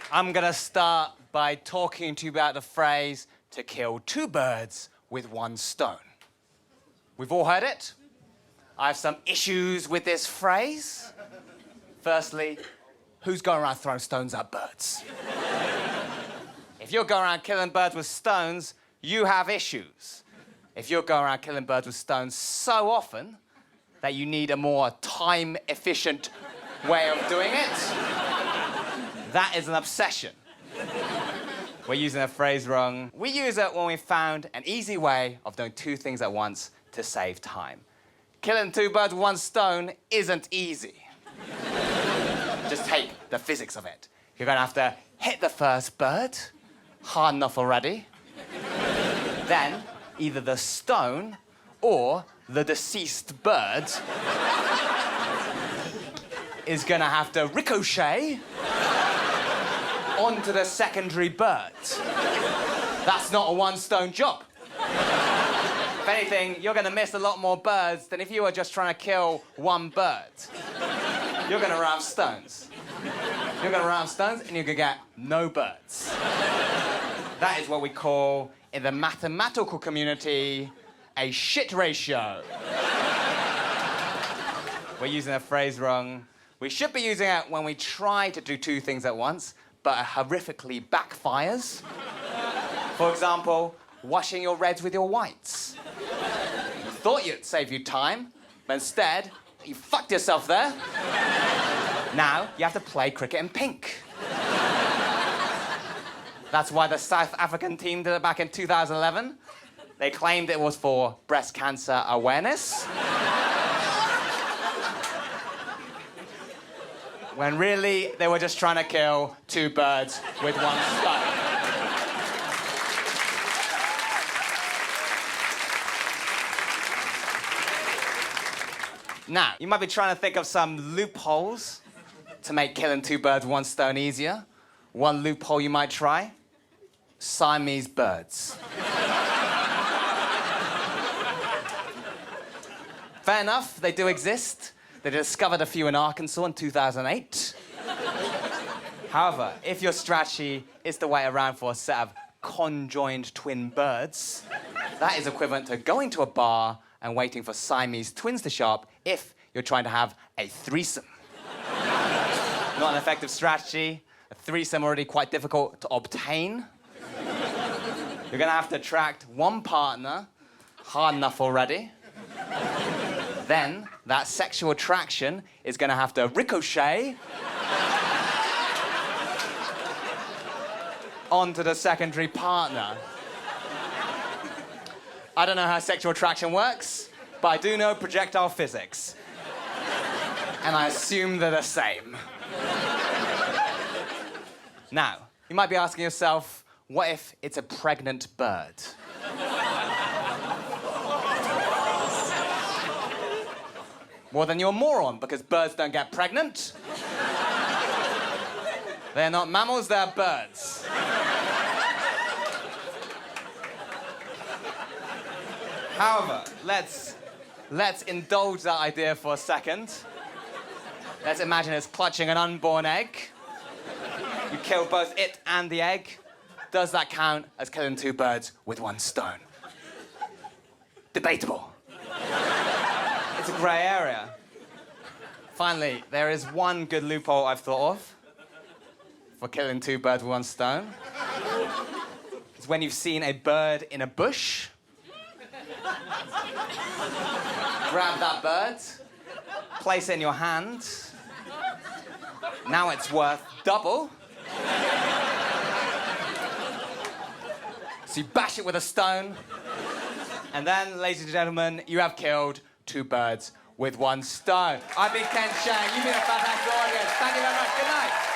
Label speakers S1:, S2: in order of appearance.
S1: I'm gonna start by talking to you about the phrase to kill two birds with one stone. We've all heard it. I have some issues with this phrase. Firstly, who's going around throwing stones at birds? If you're going around killing birds with stones, you have issues. If you're going around killing birds with stones so often that you need a more time-efficient way of doing it, that is an obsession. We're using the phrase wrong. We use it when we found an easy way of doing two things at once to save time. Killing two birds with one stone isn't easy. Just take the physics of it. You're gonna have to hit the first bird, hard enough already. Then, either the stone or the deceased bird is gonna have to ricochet onto the secondary bird. That's not a one-stone job. If anything, you're gonna miss a lot more birds than if you were just trying to kill one bird. You're gonna run out of stones. You're gonna run out of stones and you're gonna get no birds. That is what we call, in the mathematical community, a shit ratio. We're using the phrase wrong. We should be using it when we try to do two things at once, but it horrifically backfires. For example, washing your reds with your whites. You thought it'd save you time, but instead, you fucked yourself there. Now, you have to play cricket in pink. That's why the South African team did it back in 2011. They claimed it was for breast cancer awareness. When really, they were just trying to kill two birds with one stone. Now, you might be trying to think of some loopholes to make killing two birds with one stone easier. One loophole you might try: Siamese birds. Fair enough, they do exist. They discovered a few in Arkansas in 2008. However, if your strategy is to wait around for a set of conjoined twin birds, that is equivalent to going to a bar and waiting for Siamese twins to show up if you're trying to have a threesome. Not an effective strategy. A threesome already quite difficult to obtain. You're gonna have to attract one partner, hard enough already. Then, that sexual attraction is gonna have to ricochet onto the secondary partner. I don't know how sexual attraction works, but I do know projectile physics. And I assume they're the same. Now, you might be asking yourself, what if it's a pregnant bird? Well, then you're a moron, because birds don't get pregnant. They're not mammals, they're birds. However, let's indulge that idea for a second. Let's imagine it's clutching an unborn egg. You kill both it and the egg. Does that count as killing two birds with one stone? Debatable. It's a grey area. Finally, there is one good loophole I've thought of for killing two birds with one stone. It's when you've seen a bird in a bush. Grab that bird, place it in your hand. Now it's worth double. So you bash it with a stone, and then, ladies and gentlemen, you have killed two birds with one stone. I've been Cheng. You've been a fantastic audience. Thank you very much. Good night.